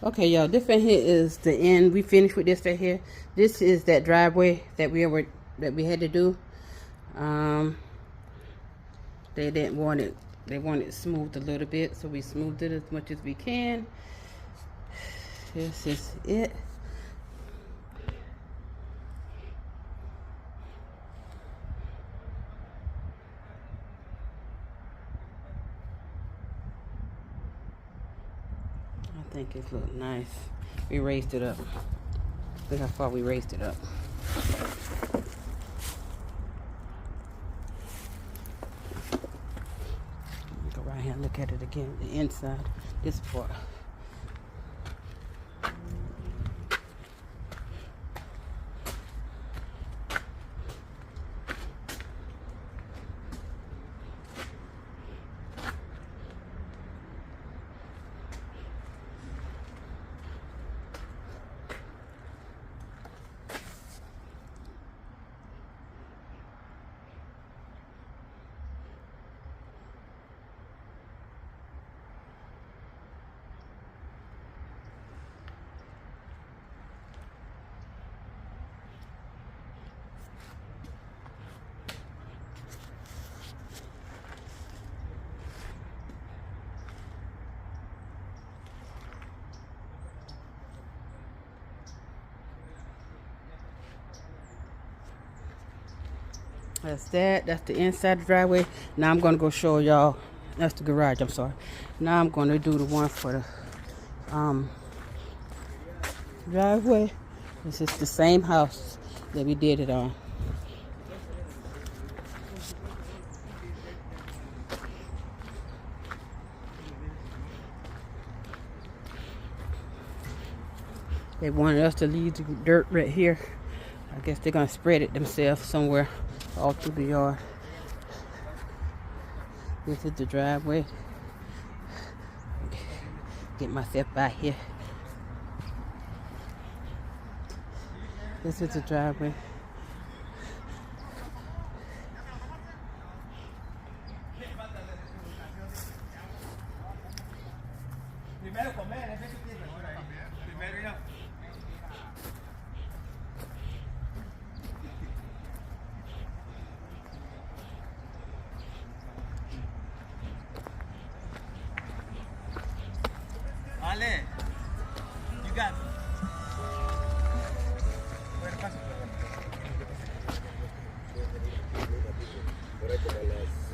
Okay, y'all, this right here is the end. We finished with this right here. This is that driveway that we had to do. They didn't want it. They wanted it smoothed a little bit, so we smoothed it as much as we can. This is it. I think it looks nice. We raised it up. Look how far we raised it up. Go right here and look at it again. The inside, this part. That's that. That's the inside of the driveway. Now I'm going to go show y'all. That's the garage, I'm sorry. Now I'm going to do the one for the driveway. This is the same house that we did it on. They wanted us to leave the dirt right here. I guess they're going to spread it themselves somewhere all through the yard. This is the driveway. Get myself by here. This is the driveway. Ale, you got me.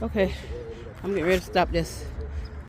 Okay, I'm getting ready to stop this.